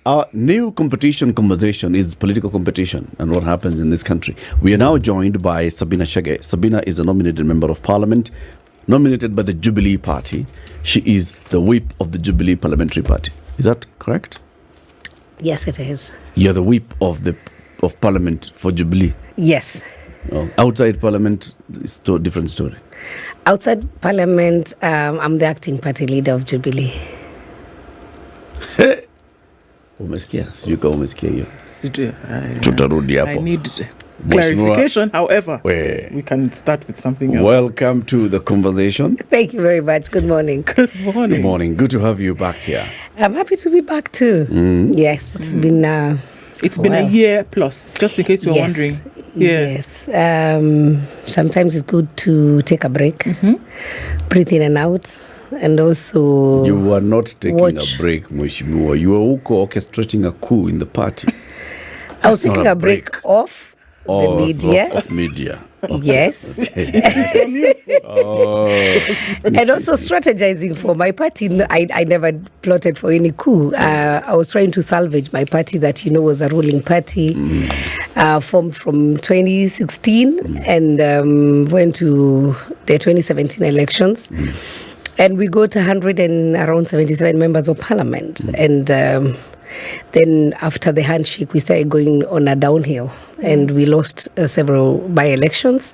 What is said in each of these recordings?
Our new competition conversation is political competition and what happens in this country. We are now joined by Sabina Chege. Sabina is a nominated member of Parliament, nominated by the Jubilee Party. She is the whip of the Jubilee Parliamentary Party. Is that correct? Yes, it is. You're the whip of Parliament for Jubilee. Yes. Oh, outside Parliament, it's a different story. Outside Parliament, I'm the acting party leader of Jubilee. Umesikia? Sijui kama umesikia hiyo. Tutarudi hapo. I need clarification. However, we can start with something else. Welcome to the conversation. Thank you very much. Good morning. Good morning. Good morning. Good to have you back here. I'm happy to be back too. Yes, it's been a year plus, just in case you're wondering. Yeah. Yes. Sometimes it's good to take a break, breathe in and out. And also, you were not taking a break, Mheshimiwa. You were orchestrating a coup in the party. I was taking a break off the media. Of media. Okay. Yes. And also strategizing for my party. I never plotted for any coup. I was trying to salvage my party that, was a ruling party, formed from 2016 and went to the 2017 elections. And we got around 77 members of parliament. And then after the handshake, we started going on a downhill. And we lost several by-elections,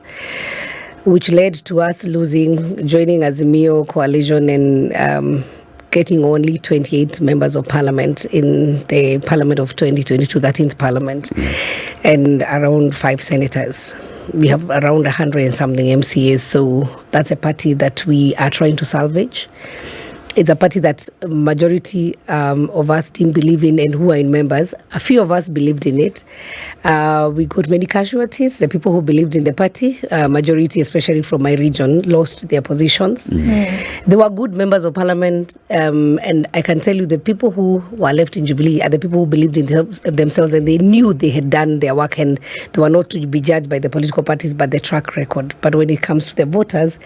which led to us joining Azimio coalition and getting only 28 members of parliament in the parliament of 2022, 13th parliament, and around 5 senators. We have around 100 and something MCAs, so that's a party that we are trying to salvage. It's a party that majority of us didn't believe in and who are in members. A few of us believed in it. We got many casualties. The people who believed in the party, majority, especially from my region, lost their positions. They were good members of parliament, and I can tell you the people who were left in Jubilee are the people who believed in themselves and they knew they had done their work and they were not to be judged by the political parties but the track record. But when it comes to the voters,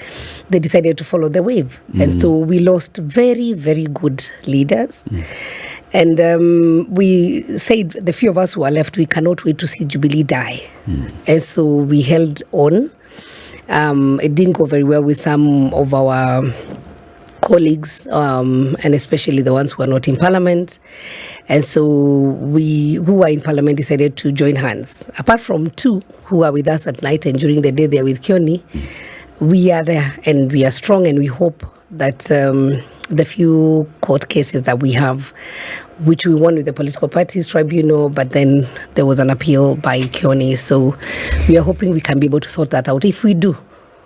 they decided to follow the wave. And so we lost very, very good leaders. And we said, the few of us who are left, we cannot wait to see Jubilee die. And so we held on. It didn't go very well with some of our colleagues, and especially the ones who are not in parliament. And so we, who are in parliament, decided to join hands. Apart from 2 who are with us at night and during the day they are with Kioni, we are there and we are strong and we hope that the few court cases that we have, which we won with the political parties tribunal, but then there was an appeal by Kioni. So we are hoping we can be able to sort that out. If we do,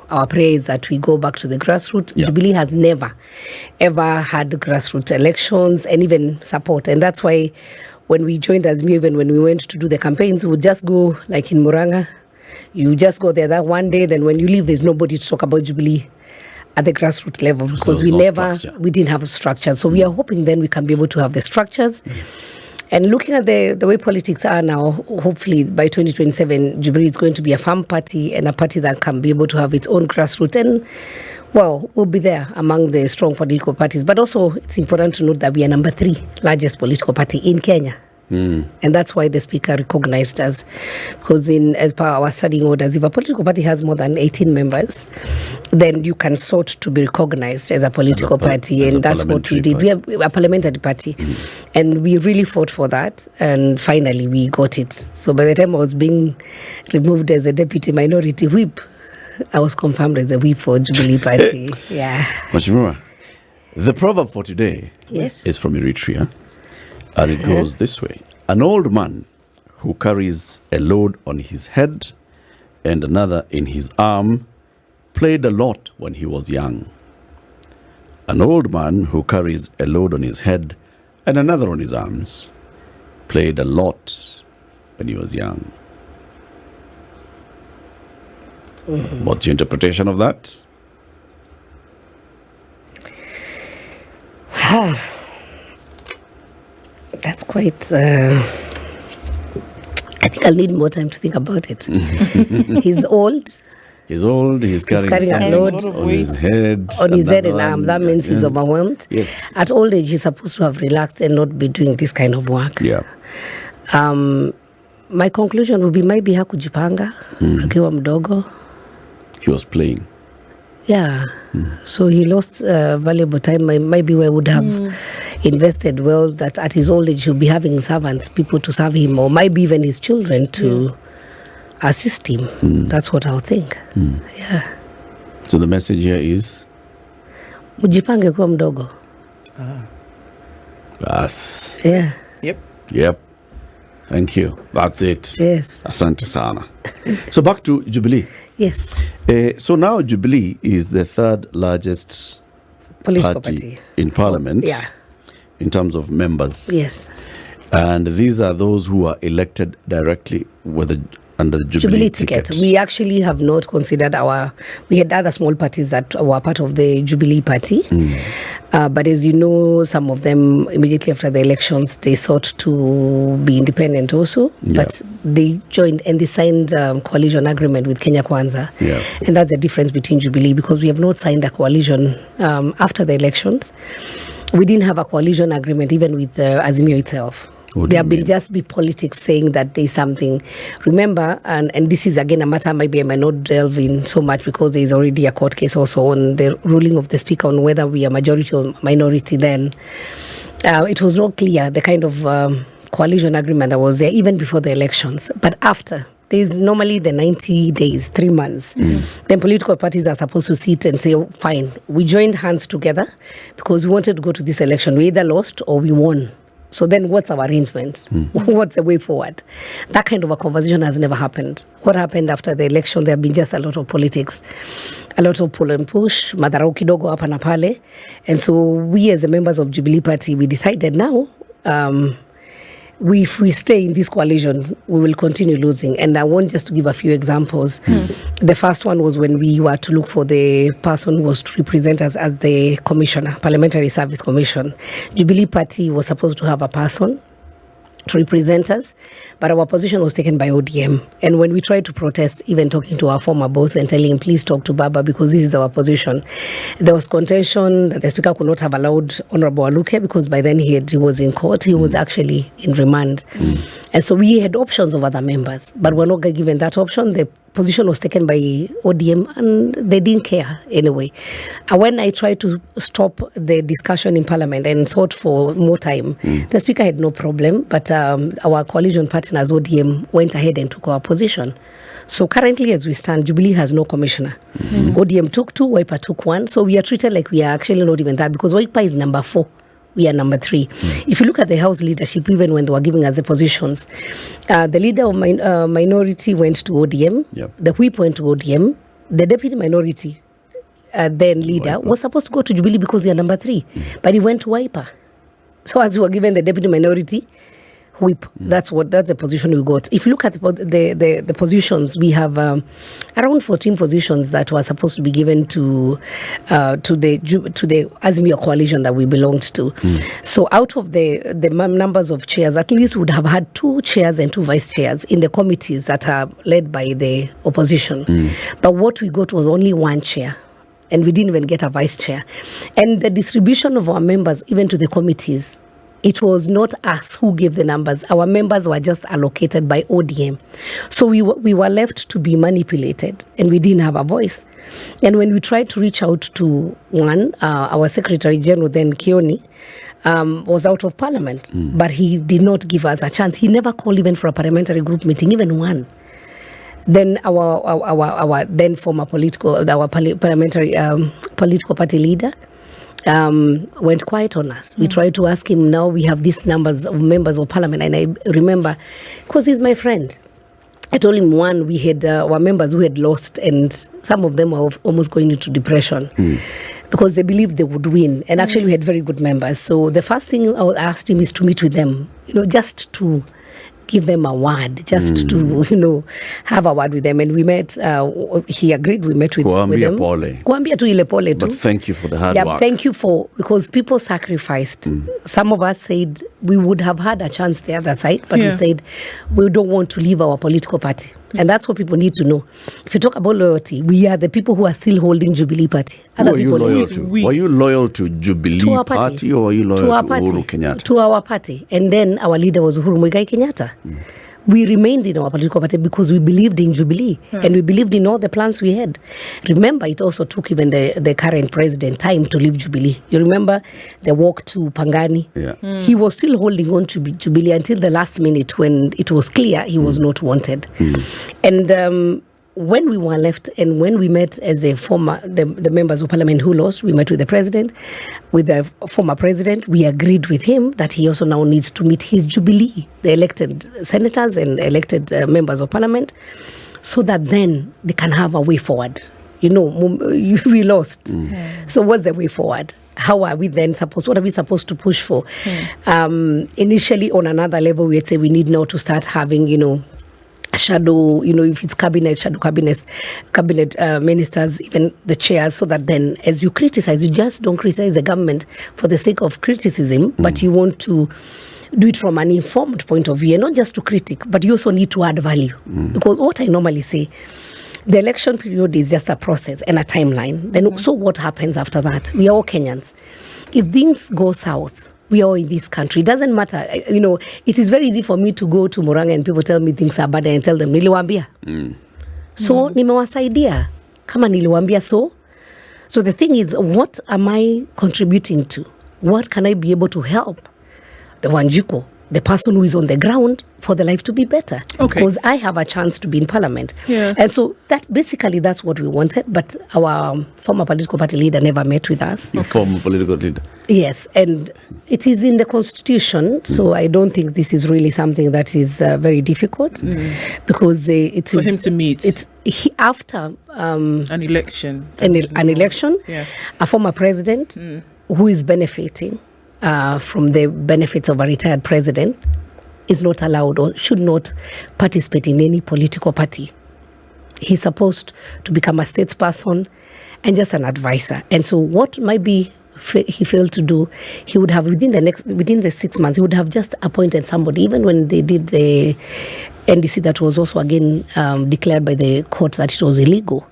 our prayer is that we go back to the grassroots. Jubilee has never, ever had grassroots elections and even support. And that's why when we joined Azimio, even when we went to do the campaigns, we would just go like in Muranga. You just go there that one day, then when you leave, there's nobody to talk about Jubilee at the grassroots level because we didn't have a structure. So we are hoping then we can be able to have the structures. And looking at the way politics are now, hopefully by 2027, Jubilee is going to be a farm party and a party that can be able to have its own grassroots. And, well, we'll be there among the strong political parties. But also, it's important to note that we are number 3 largest political party in Kenya. And that's why the speaker recognized us, because as per our studying orders, if a political party has more than 18 members, then you can sort to be recognized as a political party, and that's what we did. We are a parliamentary party, and we really fought for that, and finally we got it. So by the time I was being removed as a deputy minority whip, I was confirmed as a whip for Jubilee Party. Mheshimiwa, the proverb for today is from Eritrea. And it goes this way. An old man who carries a load on his head and another in his arm played a lot when he was young. An old man who carries a load on his head and another on his arms played a lot when he was young. What's your interpretation of that? That's quite... I think I'll need more time to think about it. He's old. He's old, he's carrying a load on his head. On his head and arm. That means he's overwhelmed. Yes. At old age, he's supposed to have relaxed and not be doing this kind of work. Yeah. My conclusion would be maybe hakujipanga akiwa mdogo. He was playing. Yeah. So he lost valuable time. Maybe we would have invested well that at his old age he'll be having servants, people to serve him, or maybe even his children to assist him. That's what I think. Yeah. So the message here is? Mujipange kuwa mdogo. Yes. Yeah. Yep. Thank you. That's it. Yes. Asante sana. So back to Jubilee. Yes. So now Jubilee is the third largest political party in Parliament. Yeah. In terms of members. Yes. And these are those who are elected directly under the Jubilee ticket. We actually have not considered we had other small parties that were part of the Jubilee party. But as you know, some of them immediately after the elections, they sought to be independent also. Yeah. But they joined and they signed a coalition agreement with Kenya Kwanza. Yeah. And that's the difference between Jubilee, because we have not signed a coalition after the elections. We didn't have a coalition agreement even with Azimio itself. There have been just be politics saying that there's something. Remember, and this is again a matter maybe I might not delve in so much because there is already a court case also on the ruling of the speaker on whether we are majority or minority then. It was not clear the kind of coalition agreement that was there even before the elections. But after, there's normally the 90 days, 3 months. Then political parties are supposed to sit and say, oh, fine, we joined hands together because we wanted to go to this election. We either lost or we won. So then what's our arrangements? What's the way forward? That kind of a conversation has never happened. What happened after the election, there have been just a lot of politics, a lot of pull and push, madarau kidogo hapa na pale. And so we as the members of Jubilee Party, we decided now, if we stay in this coalition, we will continue losing. And I want just to give a few examples. The first one was when we were to look for the person who was to represent us as the commissioner, Parliamentary Service Commission. Jubilee Party was supposed to have a person to represent us, but our position was taken by ODM. And when we tried to protest, even talking to our former boss and telling him, please talk to Baba because this is our position, there was contention that the speaker could not have allowed Honorable Aluke because by then he was in court. He was actually in remand. And so we had options of other members, but we're not given that option. The position was taken by ODM and they didn't care anyway. When I tried to stop the discussion in Parliament and sought for more time, the speaker had no problem, but our coalition partners ODM went ahead and took our position. So currently as we stand, Jubilee has no commissioner. ODM took 2, Wiper took 1. So we are treated like we are actually not even that because Wiper is number 4. We are number 3. If you look at the House leadership, even when they were giving us the positions, the leader of minority went to ODM, the whip went to ODM, the deputy minority then leader was supposed to go to Jubilee because we are number 3, but he went to Wiper. So as we were given the deputy minority whip, that's the position we got. If you look at the positions, we have around 14 positions that were supposed to be given to the Azimio coalition that we belonged to. So out of the numbers of chairs, at least we would have had 2 chairs and 2 vice chairs in the committees that are led by the opposition. But what we got was only 1 chair. And we didn't even get a vice chair. And the distribution of our members, even to the committees, it was not us who gave the numbers. Our members were just allocated by ODM. So we were left to be manipulated and we didn't have a voice. And when we tried to reach out to our Secretary General then, Kioni, was out of Parliament. But he did not give us a chance. He never called even for a parliamentary group meeting, even one. Then our then former parliamentary political party leader went quiet on us. We tried to ask him, now we have these numbers of members of Parliament. And I remember, because he's my friend, I told him we had our members who had lost and some of them were almost going into depression because they believed they would win. And actually we had very good members. So the first thing I asked him is to meet with them, just to give them a word, just to, have a word with them. And we met, he agreed, we met with them. Kuambia tu ile pole tu. But thank you for the hard work. Thank you because people sacrificed. Some of us said we would have had a chance the other side, but we said we don't want to leave our political party. And that's what people need to know. If you talk about loyalty, we are the people who are still holding Jubilee Party. Other people loyal to? Were you loyal to Jubilee party or were you loyal to Uhuru Kenyatta? To our party. And then our leader was Uhuru Kenyatta. We remained in our political party because we believed in Jubilee and we believed in all the plans we had. Remember, it also took even the current president time to leave Jubilee. You remember the walk to Pangani? Yeah. He was still holding on to Jubilee until the last minute when it was clear he was not wanted. And when we were left and when we met as the members of parliament who lost, we met with the president, with the former president. We agreed with him that he also now needs to meet his Jubilee, the elected senators and elected members of parliament, so that then they can have a way forward. We lost. So what's the way forward? How are we then what are we supposed to push for? Initially on another level, we'd say we need now to start having, shadow, if it's shadow cabinet ministers, even the chairs, so that then as you criticize, you just don't criticize the government for the sake of criticism, but you want to do it from an informed point of view, and not just to critique, but you also need to add value. Because what I normally say, the election period is just a process and a timeline. Then so what happens after that? We are all Kenyans. If things go south, we are all in this country. It doesn't matter. It is very easy for me to go to Murang'a and people tell me things are bad and tell them, niliwaambia. So, nimewasaidia. Kama niliwaambia so. So the thing is, what am I contributing to? What can I be able to help the Wanjiko, the person who is on the ground, for the life to be better? Okay. Because I have a chance to be in parliament. Yeah. And so that's what we wanted. But our former political party leader never met with us. Your former political leader? Yes. And it is in the constitution. So I don't think this is really something that is very difficult. Because it for is... him to meet. It's after... an election. An election. Yeah. A former president who is benefiting from the benefits of a retired president is not allowed or should not participate in any political party. He's supposed to become a statesperson and just an advisor. And so what might be he failed to do, he would have within the 6 months, he would have just appointed somebody. Even when they did the NDC, that was also again declared by the court that it was illegal.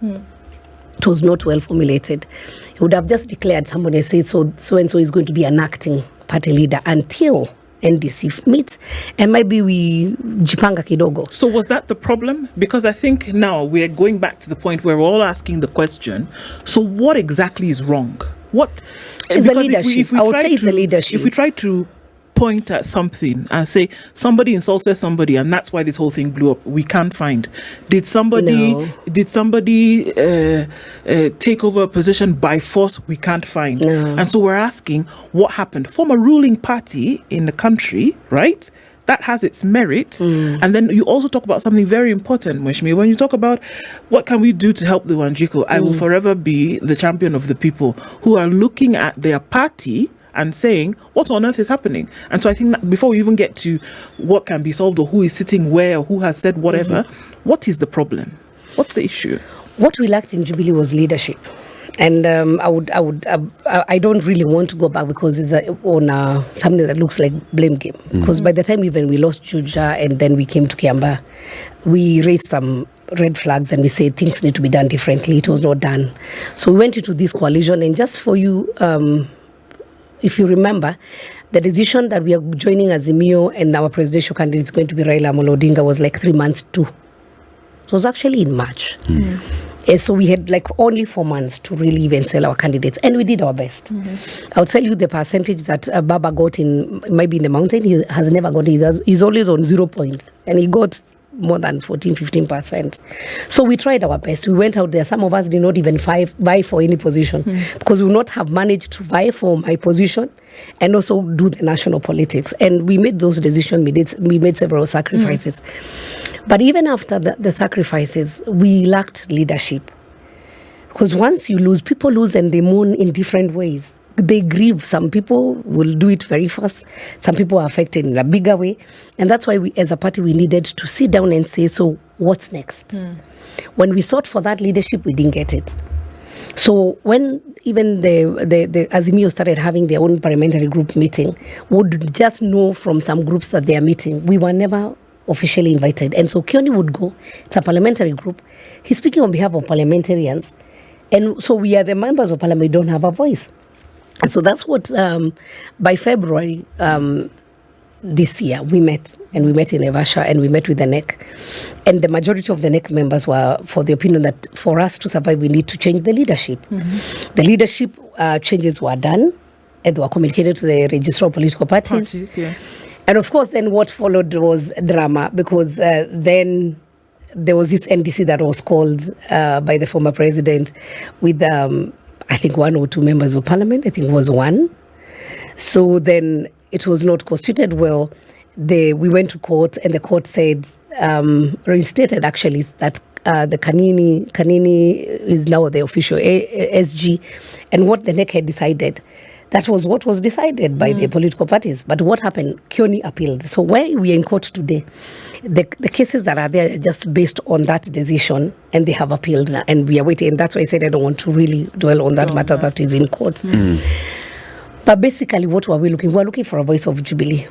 It was not well formulated. He would have just declared somebody and said, so and so is going to be an acting party leader until NDC meets, and maybe we jipanga kidogo. So was that the problem? Because I think now we're going back to the point where we're all asking the question, so what exactly is wrong? What is the leadership? I would say it's the leadership. If we try to point at something and say somebody insulted somebody and that's why this whole thing blew up, we can't find. Did somebody take over a position by force? We can't find. No. And so we're asking what happened. Form a ruling party in the country, right? That has its merit. And then you also talk about something very important, Mweshmi. When you talk about what can we do to help the Wanjiko, I will forever be the champion of the people who are looking at their party and saying, what on earth is happening? And so I think that before we even get to what can be solved or who is sitting where or who has said whatever, what is the problem? What's the issue? What we lacked in Jubilee was leadership. And I don't really want to go back because it's something that looks like blame game. Because by the time even we lost Juja and then we came to Kiamba, we raised some red flags and we said things need to be done differently. It was not done. So we went into this coalition, and just for you, if you remember, the decision that we are joining Azimio and our presidential candidate is going to be Raila Amolo Odinga was like 3 months too. So it was actually in March. So we had like only 4 months to really even sell our candidates, and we did our best. I'll tell you the percentage that Baba got maybe in the mountain, he has never got. He's always on 0 point, and he got more than 14-15%. So we tried our best. We went out there. Some of us did not even vie for any position because we would not have managed to vie for my position and also do the national politics. And we made those decisions. We made several sacrifices. But even after the sacrifices, we lacked leadership. Because once you lose, people lose and they mourn in different ways. They grieve. Some people will do it very fast. Some people are affected in a bigger way. And that's why we, as a party, we needed to sit down and say, so what's next? When we sought for that leadership, we didn't get it. So when even the Azimio started having their own parliamentary group meeting, we would just know from some groups that they are meeting. We were never officially invited. And so Kioni would go. It's a parliamentary group. He's speaking on behalf of parliamentarians. And so we are the members of parliament, we don't have a voice. And so that's what, by February this year, we met. And we met in Naivasha and we met with the NEC. And the majority of the NEC members were for the opinion that for us to survive, we need to change the leadership. The leadership changes were done and were communicated to the registrar of political parties. Yes. And of course, then what followed was drama, because then there was this NDC that was called by the former president with, I think, 1 or 2 members of parliament. I think it was 1. So then it was not constituted well. We went to court, and the court said, reinstated actually, that the Kanini is now the official SG. And what the NEC had decided, that was what was decided by the political parties. But what happened? Kioni appealed. So where we are in court today, the cases that are there are just based on that decision, and they have appealed, and we are waiting. And that's why I said I don't want to really dwell on that matter that is in court. But basically, what were we looking? We're looking for a voice of Jubilee.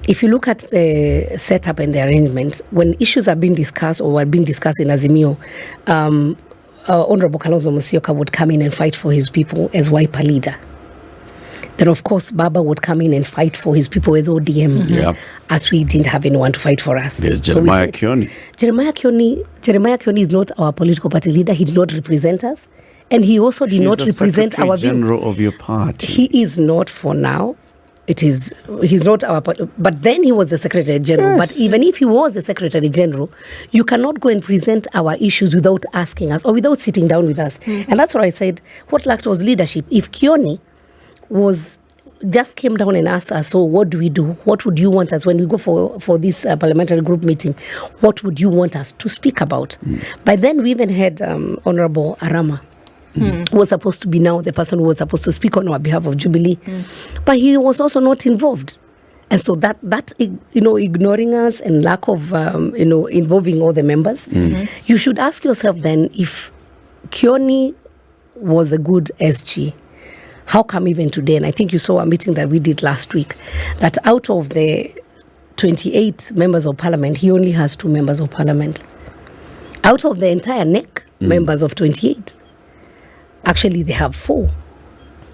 If you look at the setup and the arrangement, when issues are being discussed or are being discussed in Azimio, Honorable Kalonzo Musyoka would come in and fight for his people as Wiper leader. Then, of course, Baba would come in and fight for his people as ODM, as we didn't have anyone to fight for us. There's Jeremiah Kioni. Jeremiah Kioni is not our political party leader. He did not represent us. And he also did not represent our general of your party. He is not for now. He's not our party. But then he was the Secretary General. Yes. But even if he was the Secretary General, you cannot go and present our issues without asking us or without sitting down with us. And that's what I said. What lacked was leadership. If Kioni just came down and asked us, so what do we do? What would you want us when we go for this parliamentary group meeting? What would you want us to speak about? By then, we even had Honorable Arama, who was supposed to be now the person who was supposed to speak on our behalf of Jubilee. But he was also not involved. And so that ignoring us and lack of, involving all the members, you should ask yourself then, if Kioni was a good SG, how come even today, and I think you saw a meeting that we did last week, that out of the 28 members of parliament, he only has 2 members of parliament. Out of the entire NEC members of 28, actually they have 4.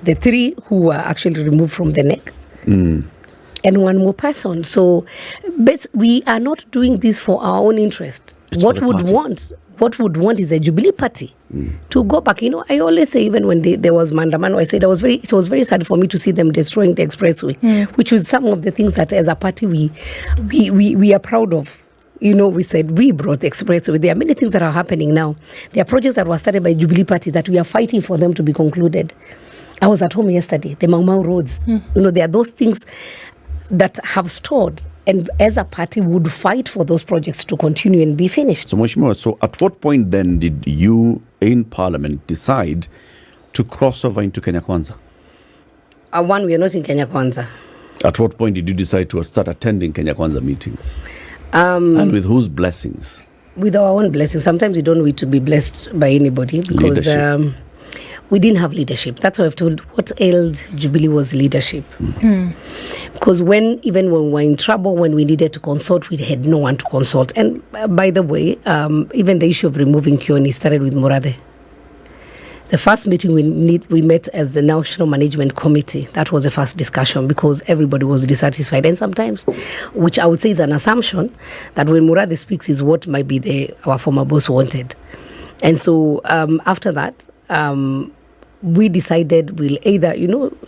The 3 who were actually removed from the NEC. And 1 more person. So we are not doing this for our own interest. What would want is a Jubilee party to go back. I always say, even when there was Mandamano, I said it was very sad for me to see them destroying the expressway, which was some of the things that as a party we are proud of. We said we brought the expressway. There are many things that are happening now. There are projects that were started by Jubilee Party that we are fighting for them to be concluded. I was at home yesterday, the Mau Mau roads. There are those things that have stalled. And as a party, would fight for those projects to continue and be finished. So, Mheshimiwa, so at what point then did you in Parliament decide to cross over into Kenya Kwanza? One, we are not in Kenya Kwanza. At what point did you decide to start attending Kenya Kwanza meetings? And with whose blessings? With our own blessings. Sometimes you don't need to be blessed by anybody because we didn't have leadership. That's why I've told what ailed Jubilee was leadership. Because even when we were in trouble, when we needed to consult, we had no one to consult. And by the way, even the issue of removing Kioni started with Murade. The first meeting we met as the National Management Committee. That was the first discussion because everybody was dissatisfied. And sometimes, which I would say is an assumption, that when Murade speaks is what might be our former boss wanted. And so after that, we decided we'll either,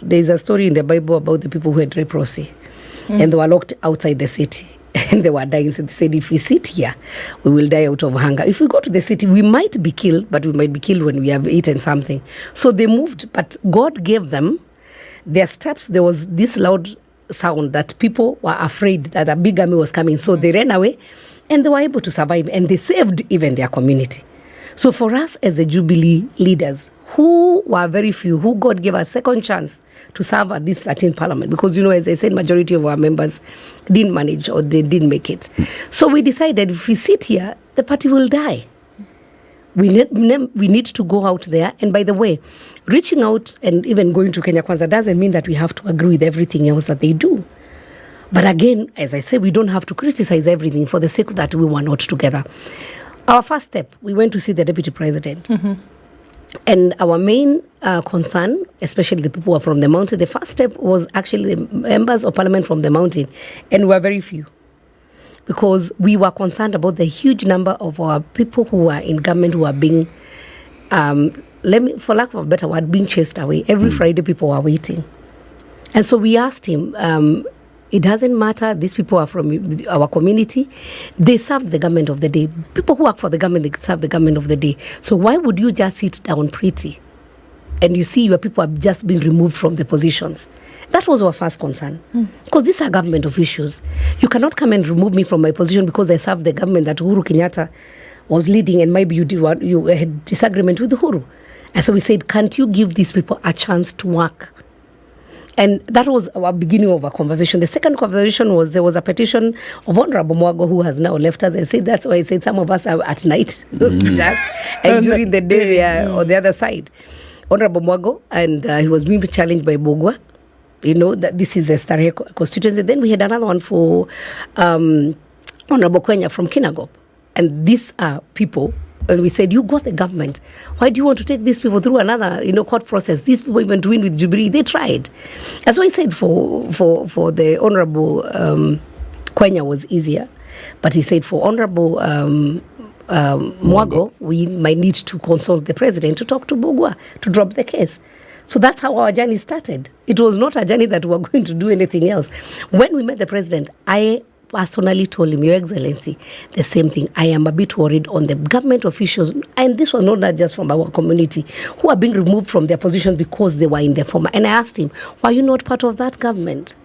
there's a story in the Bible about the people who had leprosy and they were locked outside the city and they were dying. So they said, if we sit here, we will die out of hunger. If we go to the city, we might be killed, but we might be killed when we have eaten something. So they moved, but God gave them their steps. There was this loud sound that people were afraid that a big army was coming. So they ran away and they were able to survive and they saved even their community. So for us as the Jubilee leaders, who were very few, who God gave us second chance to serve at this 13th parliament, because, as I said, majority of our members didn't manage or they didn't make it. So we decided if we sit here, the party will die. We need to go out there. And by the way, reaching out and even going to Kenya Kwanza doesn't mean that we have to agree with everything else that they do. But again, as I said, we don't have to criticize everything for the sake that we were not together. Our first step, we went to see the deputy president. And our main concern, especially the people who are from the mountain, the first step was actually the members of parliament from the mountain. And we were very few, because we were concerned about the huge number of our people who are in government who are being, for lack of a better word, being chased away. Every Friday, people are waiting. And so we asked him, it doesn't matter, these people are from our community. They serve the government of the day. People who work for the government, they serve the government of the day. So why would you just sit down pretty and you see your people are just being removed from the positions? That was our first concern. Because these are government officials. You cannot come and remove me from my position because I serve the government that Uhuru Kenyatta was leading, and maybe you had disagreement with Uhuru. And so we said, can't you give these people a chance to work? And that was our beginning of our conversation. The second conversation was, there was a petition of Honorable Muga, who has now left us. I said, that's why I said some of us are at night with us, and during the day they are on the other side. Honorable Muga, and he was being challenged by Bogwa, that this is a Starehe constituency. Then we had another one for Honorable Kenya from Kinangop. And these are people. And we said, you got the government. Why do you want to take these people through another, court process? These people even doing with Jubilee, they tried. That's why I said for the Honorable Kenya was easier. But he said for Honorable Mwago, we might need to consult the president to talk to Bogwa to drop the case. So that's how our journey started. It was not a journey that we were going to do anything else. When we met the president, I personally told him, Your Excellency, the same thing. I am a bit worried on the government officials, and this was not just from our community, who are being removed from their positions because they were in the former. And I asked him, why are you not part of that government?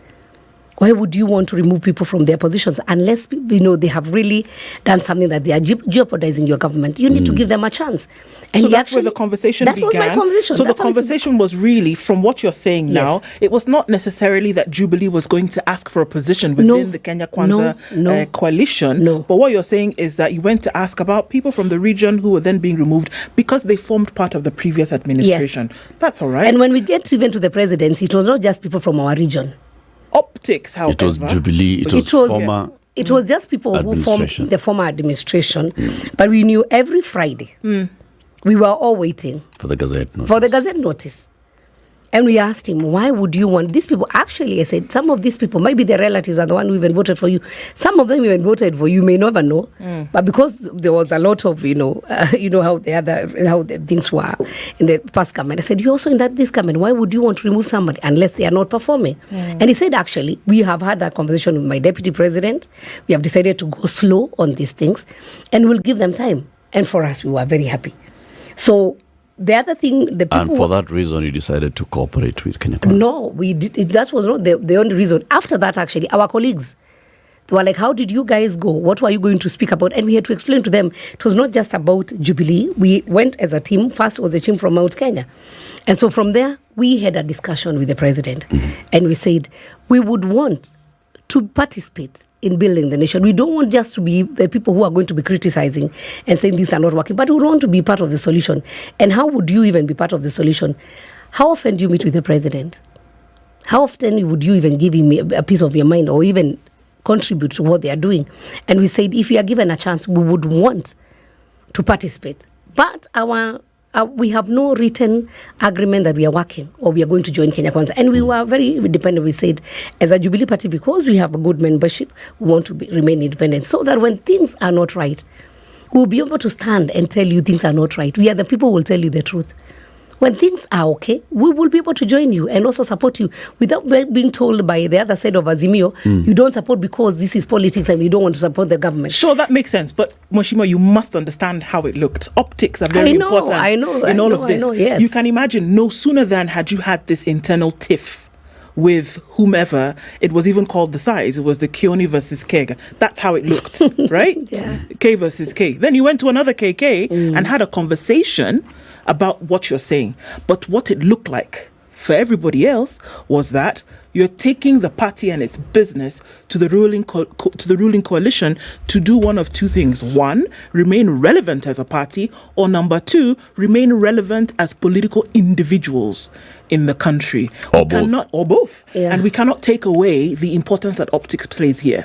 Why would you want to remove people from their positions unless they have really done something that they are jeopardizing your government? You need to give them a chance. And so that's where the conversation began. That was my conversation. So that's the conversation was really, from what you're saying now, it was not necessarily that Jubilee was going to ask for a position within the Kenya Kwanza coalition. No. But what you're saying is that you went to ask about people from the region who were then being removed because they formed part of the previous administration. Yes. That's all right. And when we get even to the presidency, it was not just people from our region. Optics, however. It was Jubilee, it was former... It was just people who formed the former administration. But we knew every Friday, we were all waiting for the Gazette notice. And we asked him, why would you want these people? Actually, I said, some of these people, maybe their relatives are the one who even voted for you. Some of them even voted for you, may never know. But because there was a lot of, how the things were in the past government, I said, you're also in this government. Why would you want to remove somebody unless they are not performing? And he said, actually, we have had that conversation with my deputy president. We have decided to go slow on these things and we'll give them time. And for us, we were very happy. So the other thing, the people... And for that reason, you decided to cooperate with Kenya Kwanza? No, we did. That was not the only reason. After that, actually, our colleagues, they were like, how did you guys go? What were you going to speak about? And we had to explain to them, it was not just about Jubilee. We went as a team. First was a team from Mount Kenya. And so from there, we had a discussion with the president. And we said, we would want to participate in building the nation. We don't want just to be the people who are going to be criticizing and saying these are not working, but we want to be part of the solution. And how would you even be part of the solution? How often do you meet with the president? How often would you even give him a piece of your mind or even contribute to what they are doing? And we said, if we are given a chance, we would want to participate. But we have no written agreement that we are working or we are going to join Kenya Kwanza. And we were very independent. We said, as a Jubilee party, because we have a good membership, we want to remain independent so that when things are not right, we'll be able to stand and tell you things are not right. We are the people who will tell you the truth. When things are okay, we will be able to join you and also support you without being told by the other side of Azimio, you don't support because this is politics and you don't want to support the government. Sure, that makes sense. But Moshima, you must understand how it looked. Optics are very important in all of this. Yes. You can imagine, no sooner than had you had this internal tiff with whomever, it was even called the size. It was the Kioni versus Kega. That's how it looked, right? Yeah. K versus K. Then you went to another KK and had a conversation about what you're saying. But what it looked like for everybody else was that you're taking the party and its business to the ruling coalition to do one of two things. One, remain relevant as a party, or number two, remain relevant as political individuals in the country. Or both. Or both. Yeah. And we cannot take away the importance that optics plays here.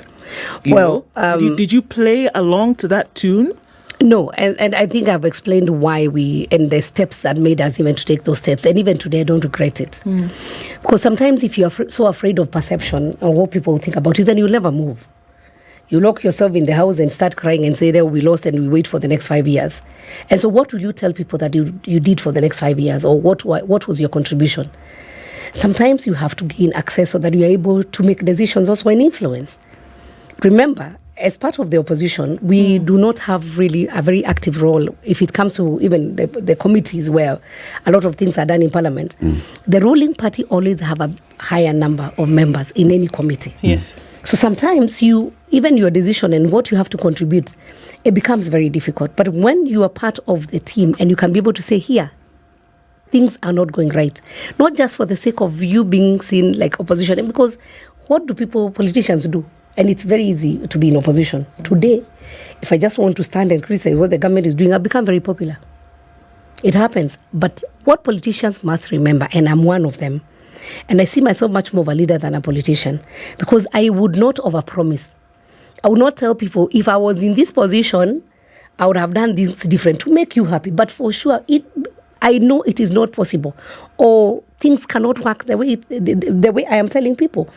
Did you play along to that tune? No, and I think I've explained why and the steps that made us even to take those steps. And even today, I don't regret it. Because sometimes if you're so afraid of perception or what people think about you, then you'll never move. You lock yourself in the house and start crying and say, we lost, and we wait for the next 5 years. And so what will you tell people that you did for the next 5 years, or what was your contribution? Sometimes you have to gain access so that you are able to make decisions also and influence. Remember, as part of the opposition, we do not have really a very active role if it comes to even the committees where a lot of things are done in Parliament. The ruling party always have a higher number of members in any committee. Yes. So sometimes even your decision and what you have to contribute, it becomes very difficult. But when you are part of the team and you can be able to say, here, things are not going right, not just for the sake of you being seen like opposition, because what do politicians do? And it's very easy to be in opposition. Today, if I just want to stand and criticize what the government is doing, I've become very popular. It happens. But what politicians must remember, and I'm one of them, and I see myself much more of a leader than a politician, because I would not overpromise. I would not tell people, if I was in this position, I would have done this different to make you happy. But for sure, I know it is not possible, or things cannot work the way I am telling people.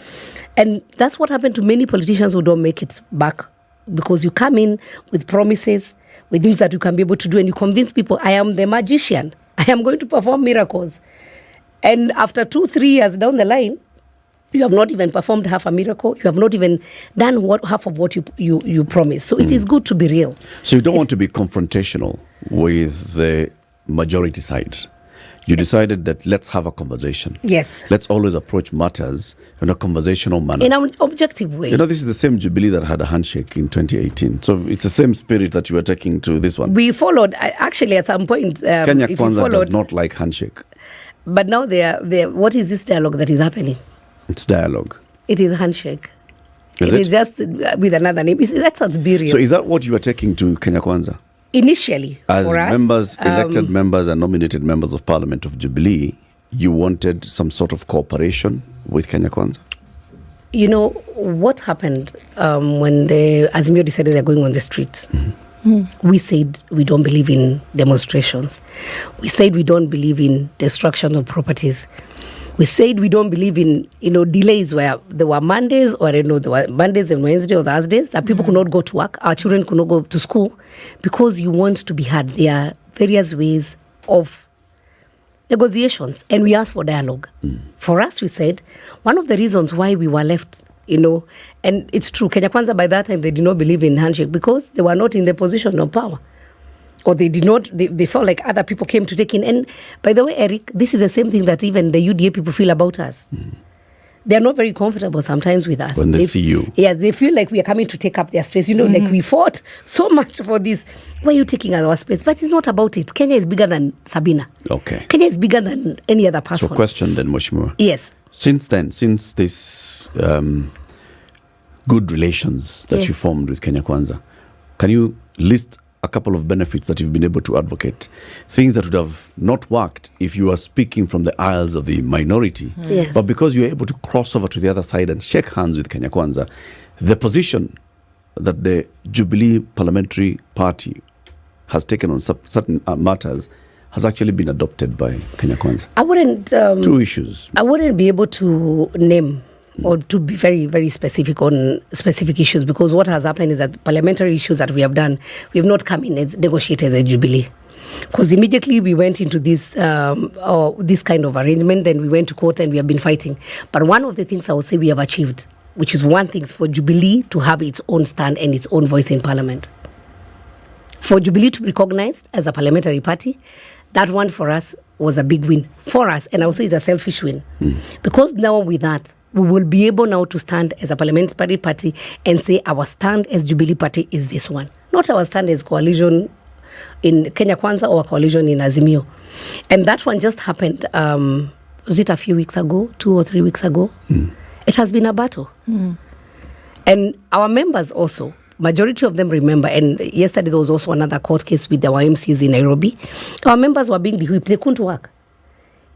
And that's what happened to many politicians who don't make it back, because you come in with promises, with things that you can be able to do, and you convince people, I am the magician. I am going to perform miracles. And after 2-3 years down the line, you have not even performed half a miracle. You have not even done half of what you promised. So it is good to be real. So you don't want to be confrontational with the majority side. You decided that let's have a conversation. Yes. Let's always approach matters in a conversational manner. In an objective way. This is the same Jubilee that had a handshake in 2018. So it's the same spirit that you are taking to this one. We followed, actually at some point. Kenya Kwanza does not like handshake. But now what is this dialogue that is happening? It's dialogue. It is handshake. It is just with another name. That sounds be real. So is that what you are taking to Kenya Kwanza? Initially, as for us, members, elected members and nominated members of Parliament of Jubilee, you wanted some sort of cooperation with Kenya Kwanza? What happened when the Azimio decided they're going on the streets? We said we don't believe in demonstrations. We said we don't believe in destruction of properties. We said we don't believe in, delays where there were Mondays, or there were Mondays and Wednesdays or Thursdays that people could not go to work, our children could not go to school, because you want to be heard. There are various ways of negotiations, and we asked for dialogue. For us, we said, one of the reasons why we were left, and it's true, Kenya Kwanza by that time, they did not believe in handshake because they were not in the position of power. Or they did not, they felt like other people came to take in. And by the way, Eric, this is the same thing that even the UDA people feel about us. They're not very comfortable sometimes with us. When they see you. Yes, they feel like we are coming to take up their space. Like we fought so much for this. Why are you taking our space? But it's not about it. Kenya is bigger than Sabina. Okay. Kenya is bigger than any other person. So question then, Mheshimiwa. Yes. Since this good relations that you formed with Kenya Kwanza, can you list a couple of benefits that you've been able to advocate, things that would have not worked if you were speaking from the aisles of the minority, Yes. but because you're able to cross over to the other side and shake hands with Kenya Kwanza, the position that the Jubilee Parliamentary Party has taken on certain matters has actually been adopted by Kenya Kwanza? I wouldn't... Two issues. I wouldn't be able to name or to be very, very specific on specific issues, because what has happened is that parliamentary issues that we have done, we have not come in as negotiators at Jubilee. Because immediately we went into this kind of arrangement, then we went to court and we have been fighting. But one of the things I would say we have achieved, which is one thing, is for Jubilee to have its own stand and its own voice in Parliament. For Jubilee to be recognized as a parliamentary party, that one for us was a big win for us, and I would say it's a selfish win. Because now with that, we will be able now to stand as a parliamentary party and say our stand as Jubilee Party is this one. Not our stand as coalition in Kenya Kwanza or coalition in Azimio. And that one just happened was it a few weeks ago, 2 or 3 weeks ago? It has been a battle. And our members also, majority of them remember, and yesterday there was also another court case with the YMCs in Nairobi. Our members were being whipped. They couldn't work.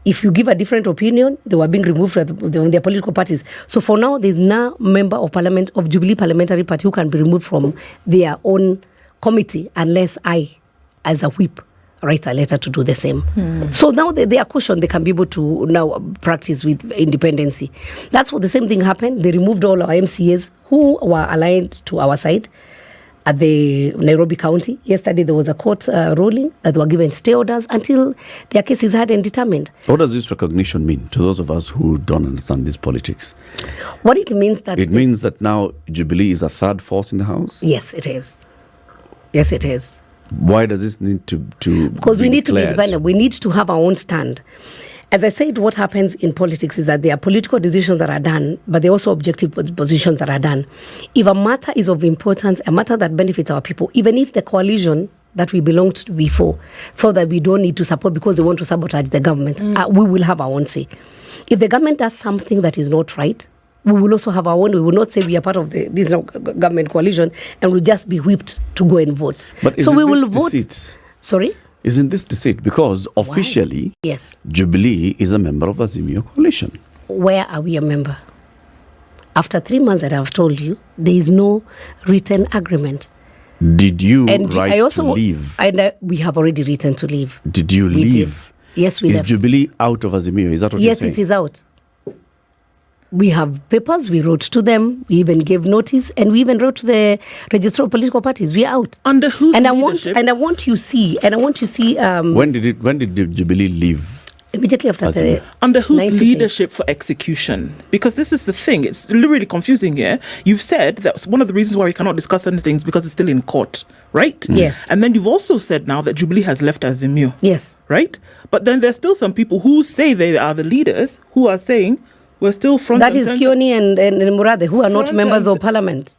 If you give a different opinion, they were being removed from their political parties. So for now, there's no member of parliament of Jubilee Parliamentary Party who can be removed from their own committee unless I, as a whip, write a letter to do the same. So now they are cautioned. They can be able to now practice with independency. That's what the same thing happened. They removed all our MCAs who were aligned to our side at the Nairobi County. Yesterday, there was a court ruling that were given stay orders until their case is heard and determined. What does this recognition mean to those of us who don't understand this politics? What it means that... It means that now Jubilee is a third force in the House? Yes, it is. Yes, it is. Why does this need to because we need to be declared? independent. We need to have our own stand. As I said, what happens in politics is that there are political decisions that are done, but there are also objective positions that are done. If a matter is of importance, a matter that benefits our people, even if the coalition that we belonged to before felt that we don't need to support because they want to sabotage the government, we will have our own say. If the government does something that is not right, we will also have our own. We will not say we are part of this government coalition and we'll just be whipped to go and vote. But so we will this vote. deceit? Sorry? Isn't this deceit? Because officially, Yes. Jubilee is a member of the Azimio coalition. Where are we a member? After 3 months that I've told you, there is no written agreement. Did you And write I also to leave? And we have already written to leave. Did you We leave? did. Yes, we is left. Jubilee out of Azimio? Is that what you're Yes, saying? it is out. We have papers. We wrote to them. We even gave notice, and we even wrote to the Register of Political Parties. We are out. Under whose And leadership? I want you see. When did Jubilee leave? Immediately after the Under whose 90 days. leadership for execution? Because this is the thing. It's really confusing here. You've said that's one of the reasons why we cannot discuss certain things because it's still in court, right? Yes. And then you've also said now that Jubilee has left Azimio. Yes. Right? But then there's still some people who say they are the leaders who are saying we're still front That and is center. Kioni and Murade, who are not Front members and of parliament,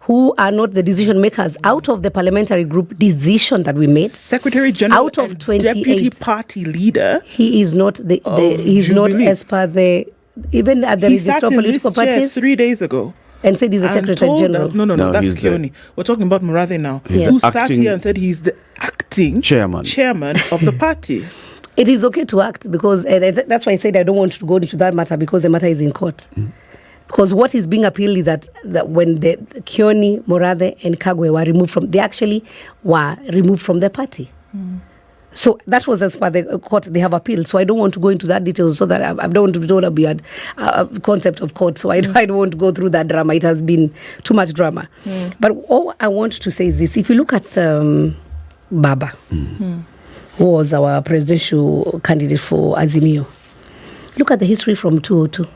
who are not the decision makers out of the parliamentary group decision that we made. Secretary General Out of and 28. Deputy Party Leader. He is not he's not Jubilee. as per the even at the He register sat of in political this chair parties 3 days ago. and said he's a and secretary told general. us- no, No, that's he's the- Kioni. We're talking about Murade now. He's Who the sat acting here and said he's the acting chairman of the party. It is okay to act because that's why I said I don't want to go into that matter because the matter is in court. Because what is being appealed is that when the Kioni, Morade, and Kagwe were removed from, they actually were removed from the party. So that was as per the court they have appealed. So I don't want to go into that details so that I don't want to be told we had a concept of court. So I don't want to go through that drama. It has been too much drama. But all I want to say is this: if you look at Baba, who was our presidential candidate for Azimio, look at the history from 2002.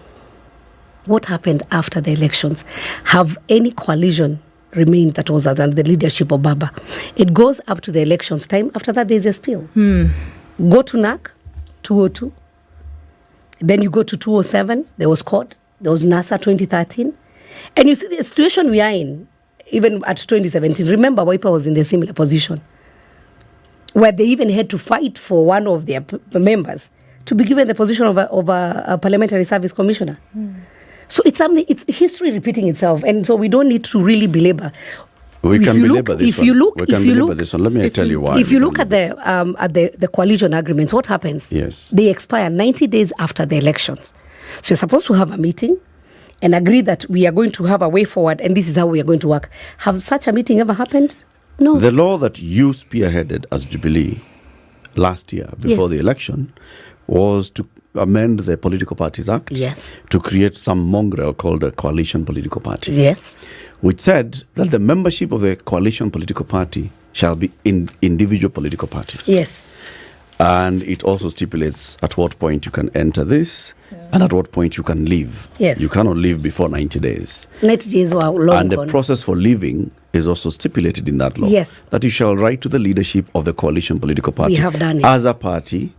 What happened after the elections? Have any coalition remained that was under the leadership of Baba? It goes up to the elections time. After that, there's a spill. Go to NAC, 2002. Then you go to 2007. There was court. There was NASA 2013. And you see the situation we are in, even at 2017. Remember, Wiper was in the similar position, where they even had to fight for one of their members to be given the position of a parliamentary service commissioner. So it's something. It's history repeating itself, and so we don't need to really belabor. We If can you belabor look- this if one. you look- we can if you belabor look- this one. Let me tell you why. If you look at the coalition agreements, what happens? Yes. They expire 90 days after the elections. So you're supposed to have a meeting and agree that we are going to have a way forward, and this is how we are going to work. Have such a meeting ever happened? No. The law that you spearheaded as Jubilee last year before Yes. the election was to amend the Political Parties Act Yes. to create some mongrel called a coalition political party, Yes. which said that the membership of a coalition political party shall be in individual political parties. Yes. And it also stipulates at what point you can enter this and at what point you can leave. Yes. You cannot leave before 90 days. 90 days were long And the gone. process for leaving is also stipulated in that law. Yes. That you shall write to the leadership of the coalition political party have done it. as a party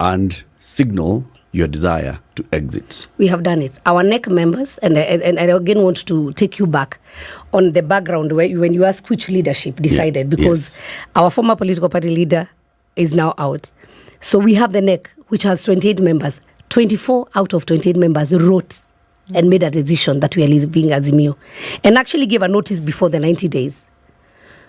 and signal your desire to exit. We have done it. Our NEC members, and I again want to take you back on the background when you ask which leadership decided, because our former political party leader is now out. So we have the NEC, which has 28 members. 24 out of 28 members wrote and made a decision that we are leaving Azimio, and actually gave a notice before the 90 days.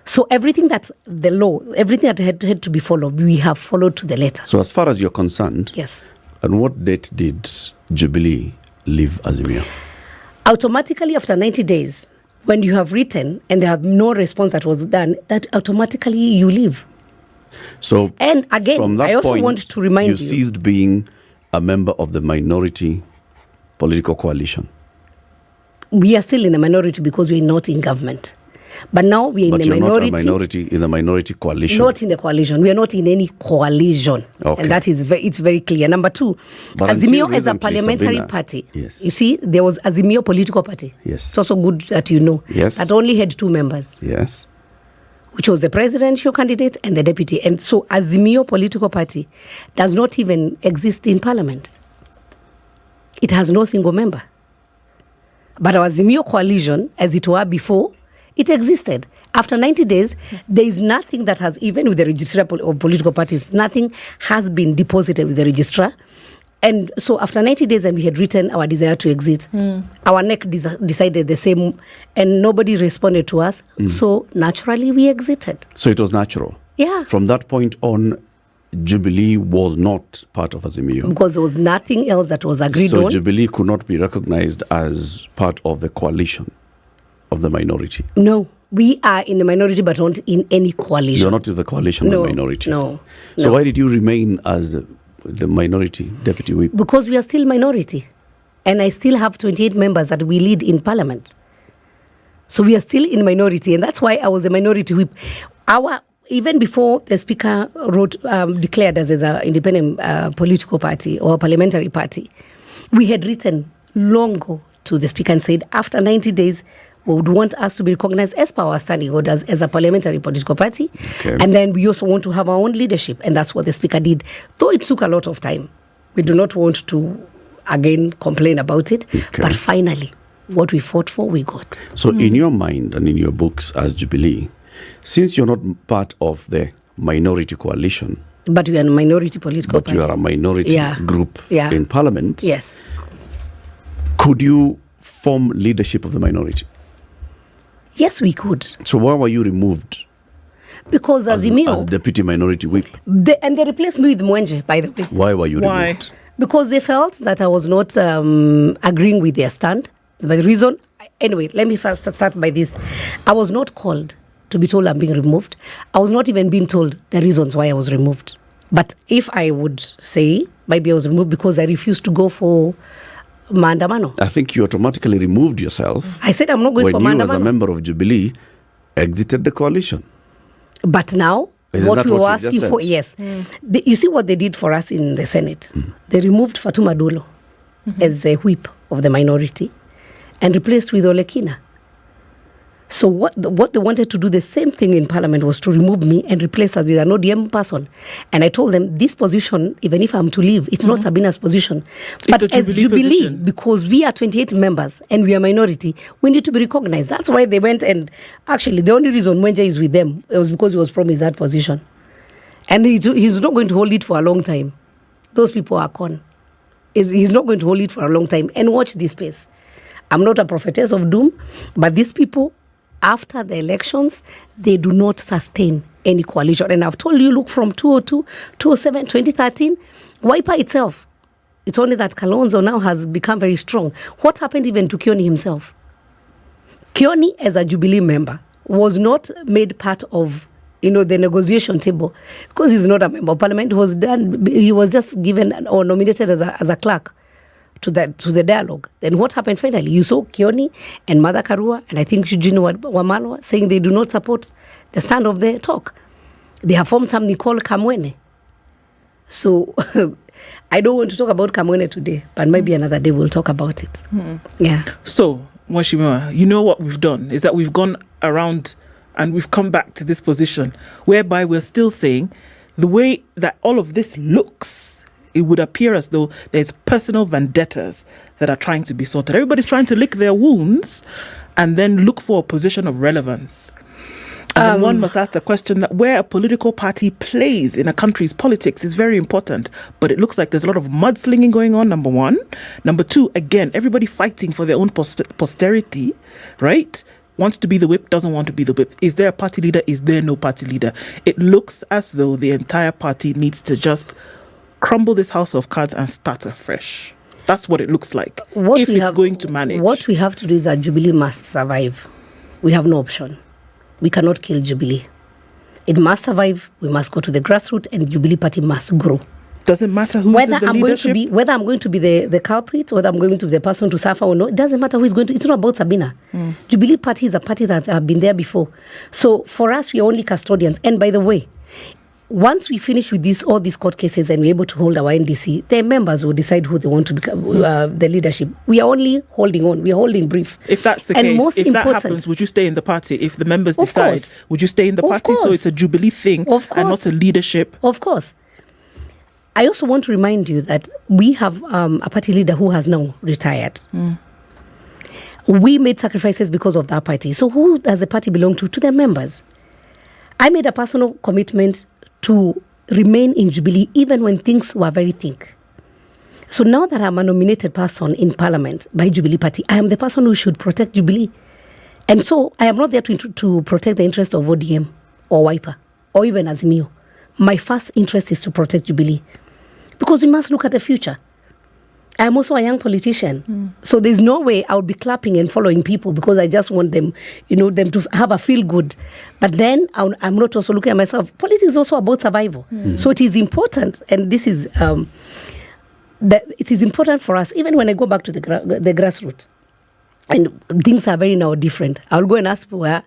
So everything that the law, everything that had to be followed, we have followed to the letter. So as far as you're concerned, yes. On what date did Jubilee leave Azimio? Automatically after 90 days, when you have written and there have no response that was done, that automatically you leave. So, and again, from that I also point, want to remind you ceased being a member of the minority political coalition. We are still in the minority because we are not in government. But now we are in the minority. Not a minority in the minority coalition. Not in the coalition. We are not in any coalition. Okay. And that is it's very clear. Number two, but Azimio is a parliamentary party. Yes. You see, there was Azimio political party. Yes. It's also good that you know. Yes. That only had 2 members. Yes. Which was the presidential candidate and the deputy. And so Azimio political party does not even exist in parliament. It has no single member. But our Azimio coalition, as it were before, it existed. After 90 days, there is nothing that has, even with the registrar of political parties, nothing has been deposited with the registrar. And so after 90 days, and we had written our desire to exit, our NEC decided the same, and nobody responded to us. So naturally, we exited. So it was natural. Yeah. From that point on, Jubilee was not part of Azimio. Because there was nothing else that was agreed on. So Jubilee could not be recognized as part of the coalition of the minority. No. We are in the minority, but not in any coalition. You're not in the coalition of the minority. No. So why did you remain as the minority deputy whip? Because we are still minority. And I still have 28 members that we lead in parliament. So we are still in minority. And that's why I was a minority whip. Even before the speaker declared us as an independent political party or parliamentary party, we had written long ago to the speaker and said, after 90 days, we would want us to be recognized as per our standing orders as a parliamentary political party. Okay. And then we also want to have our own leadership. And that's what the speaker did. Though it took a lot of time. We do not want to, again, complain about it. Okay. But finally, what we fought for, we got. So in your mind and in your books as Jubilee, since you're not part of the minority coalition, but we are a minority political party. But you are a minority group in parliament. Yes. Could you form leadership of the minority? Yes, we could. So why were you removed? Because Azimio... As deputy minority whip. And they replaced me with Mwenje, by the way. Why were you removed? Because they felt that I was not agreeing with their stand. The reason... Anyway, let me first start by this. I was not called to be told I'm being removed. I was not even being told the reasons why I was removed. But if I would say, maybe I was removed because I refused to go for Maandamano. I think you automatically removed yourself. I said I'm not going for Maandamano. When you, as a member of Jubilee, exited the coalition. But now, what we were asking for, yes. You see what they did for us in the Senate? They removed Fatuma Dolo as the whip of the minority and replaced with Olekina. So what they wanted to do, the same thing in Parliament, was to remove me and replace us with an ODM person. And I told them, this position, even if I'm to leave, it's not Sabina's position. But as Jubilee, because we are 28 members and we are minority, we need to be recognized. That's why they went, and actually the only reason Mwenje is with them, it was because he was promised that position. And he's not going to hold it for a long time. Those people are con. He's not going to hold it for a long time. And watch this space. I'm not a prophetess of doom, but these people, after the elections, they do not sustain any coalition. And I've told you, look, from 2002, 2007, 2013, Wiper itself, it's only that Kalonzo now has become very strong. What happened even to Kioni himself? Kioni, as a Jubilee member, was not made part of the negotiation table because he's not a member of parliament. He was just given or nominated as a clerk to the dialogue. Then what happened finally? You saw Kioni and Mother Karua and I think Eugene Wamalwa saying they do not support the stand of the talk. They have formed something called Kamwene. So I don't want to talk about Kamwene today, but maybe another day we'll talk about it. Yeah. So, Mwashimiwa, you know what we've done is that we've gone around and we've come back to this position whereby we're still saying the way that all of this looks, it would appear as though there's personal vendettas that are trying to be sorted. Everybody's trying to lick their wounds and then look for a position of relevance. And one must ask the question that where a political party plays in a country's politics is very important. But it looks like there's a lot of mudslinging going on, number one. Number two, again, everybody fighting for their own posterity, right? Wants to be the whip, doesn't want to be the whip. Is there a party leader? Is there no party leader? It looks as though the entire party needs to just crumble this house of cards and start afresh. That's what it looks like, if it's going to manage. What we have to do is that Jubilee must survive. We have no option. We cannot kill Jubilee. It must survive. We must go to the grassroots, and Jubilee Party must grow. Doesn't matter who's in the leadership. Whether I'm going to be the culprit, whether I'm going to be the person to suffer or not, it doesn't matter who is going to. It's not about Sabina. Jubilee Party is a party that have been there before. So for us, we are only custodians. And by the way, once we finish with all these court cases and we're able to hold our NDC, their members will decide who they want to become the leadership. We are only holding on. We are holding brief. If that's the case, if that happens, would you stay in the party? If the members decide, would you stay in the party? So it's a Jubilee thing and not a leadership. Of course. I also want to remind you that we have a party leader who has now retired. We made sacrifices because of that party. So who does the party belong to? To their members. I made a personal commitment to remain in Jubilee even when things were very thick. So now that I'm a nominated person in Parliament by Jubilee Party, I am the person who should protect Jubilee. And so I am not there to protect the interest of ODM or Wiper or even Azimio. My first interest is to protect Jubilee because we must look at the future. I am also a young politician. So there's no way I would be clapping and following people because I just want them, them to have a feel good. But then I'm not also looking at myself. Politics is also about survival. So it is important, and this is it is important for us, even when I go back to the grassroots. And things are very now different. I'll go and ask people,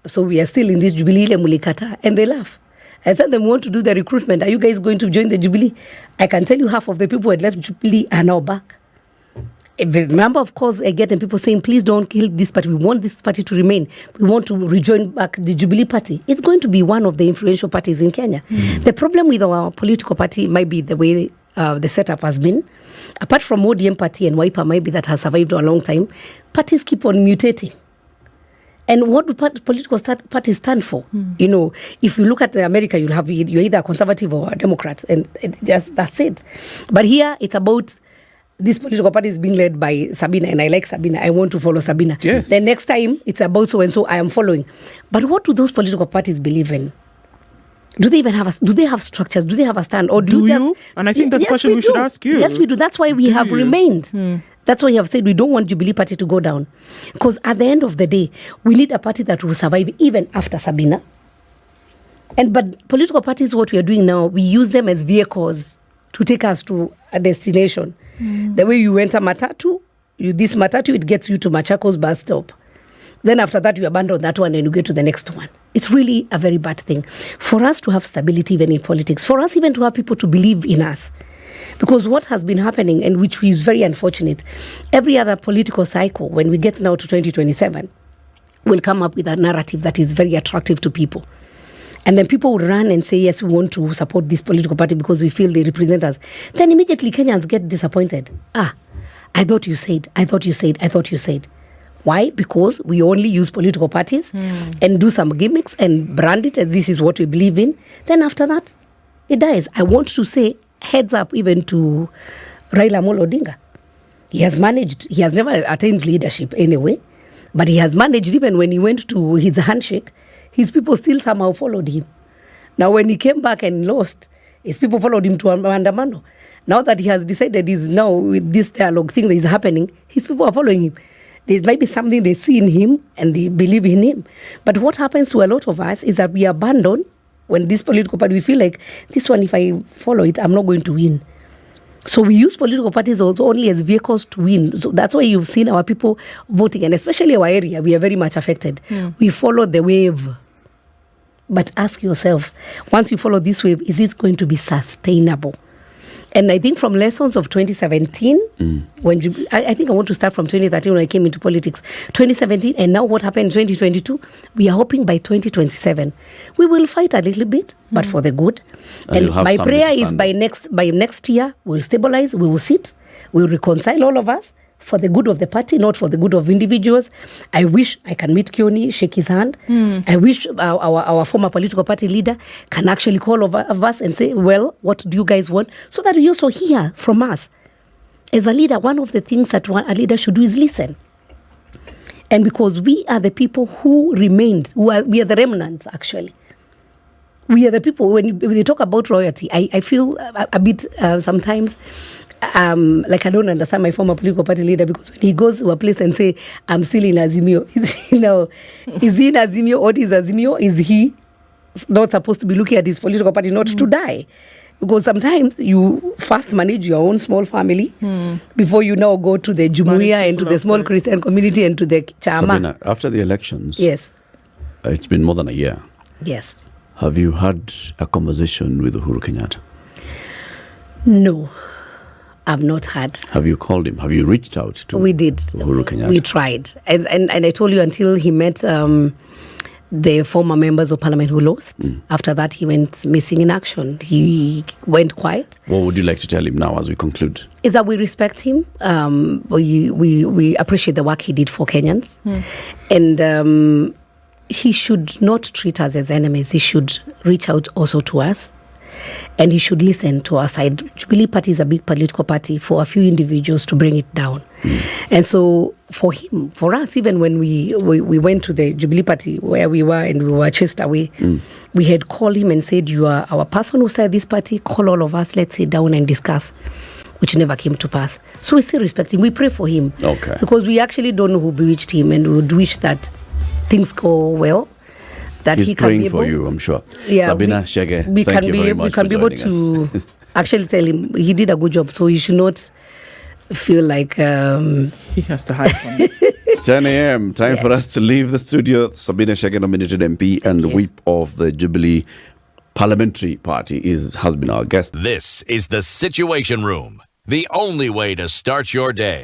so we are still in this Jubilee Mulikata, and they laugh. I said them, want to do the recruitment. Are you guys going to join the Jubilee? I can tell you half of the people who had left Jubilee are now back. The number of calls I get and people saying, please don't kill this party. We want this party to remain. We want to rejoin back the Jubilee Party. It's going to be one of the influential parties in Kenya. The problem with our political party might be the way the setup has been. Apart from ODM Party and Wiper, maybe that has survived for a long time, parties keep on mutating. And what do political parties stand for? If you look at America, you're either a conservative or a Democrat, and that's it. But here, it's about this political party is being led by Sabina, and I like Sabina. I want to follow Sabina. Yes. The next time, it's about so and so. I am following. But what do those political parties believe in? Do they even have do they have structures? Do they have a stand? Or do you? And I think that's a question we should ask you. Yes, we do. That's why we have remained. That's why you have said we don't want Jubilee Party to go down. Because at the end of the day, we need a party that will survive even after Sabina. But political parties, what we are doing now, we use them as vehicles to take us to a destination. The way you enter Matatu, this Matatu, it gets you to Machakos bus stop. Then after that, you abandon that one and you get to the next one. It's really a very bad thing. For us to have stability even in politics, for us even to have people to believe in us. Because what has been happening, and which is very unfortunate, every other political cycle, when we get now to 2027, will come up with a narrative that is very attractive to people. And then people will run and say, yes, we want to support this political party because we feel they represent us. Then immediately Kenyans get disappointed. I thought you said. Why? Because we only use political parties and do some gimmicks and brand it as this is what we believe in. Then after that, it dies. I want to say, heads up even to Raila Amolo Odinga. He has never attained leadership anyway, but he has managed, even when he went to his handshake, his people still somehow followed him. Now when he came back and lost, his people followed him to Andamano. Now that he has decided he's now with this dialogue thing that is happening, his people are following him. There might be something they see in him and they believe in him. But what happens to a lot of us is that we abandon when this political party, we feel like this one, if I follow it, I'm not going to win. So we use political parties also only as vehicles to win. So that's why you've seen our people voting, and especially our area, we are very much affected. We follow the wave. But ask yourself, once you follow this wave, is it going to be sustainable? And I think from lessons of 2017, I think I want to start from 2013 when I came into politics, 2017, and now what happened in 2022, we are hoping by 2027, we will fight a little bit, but for the good. And my prayer is by next year, we'll stabilize, we will sit, we'll reconcile all of us, for the good of the party, not for the good of individuals. I wish I can meet Kioni, shake his hand. I wish our former political party leader can actually call over of us and say, well, what do you guys want? So that we also hear from us. As a leader, one of the things that a leader should do is listen. And because we are the people who remained, we are the remnants, actually. We are the people, when they talk about royalty, I feel a bit sometimes like I don't understand my former political party leader, because when he goes to a place and say, I'm still in Azimio, is he in Azimio? What is Azimio? Is he not supposed to be looking at his political party not to die? Because sometimes you first manage your own small family before you now go to the Jumuiya and to the small Christian community and to the Chama. Sabina, after the elections, yes, it's been more than a year. Yes. Have you had a conversation with Uhuru Kenyatta? No, I've not had. Have you called him? Have you reached out to Uhuru Kenyatta? We tried. And I told you, until he met the former members of parliament who lost. After that, he went missing in action. He went quiet. What would you like to tell him now as we conclude? Is that we respect him. We appreciate the work he did for Kenyans. And he should not treat us as enemies. He should reach out also to us. And he should listen to our side. Jubilee Party is a big political party for a few individuals to bring it down. And so for him, for us, even when we went to the Jubilee Party where we were and we were chased away, we had called him and said, you are our person who started this party, call all of us, let's sit down and discuss, which never came to pass. So we still respect him. We pray for him. Okay. Because we actually don't know who bewitched him, and we would wish that things go well. That He's he can praying be able, for you, I'm sure. Yeah, Sabina Chege, thank you very much. We can be able to actually tell him he did a good job, so he should not feel like he has to hide from it. It's 10 a.m. Time for us to leave the studio. Sabina Chege, nominated MP and whip of the Jubilee Parliamentary Party, has been our guest. This is the Situation Room, the only way to start your day.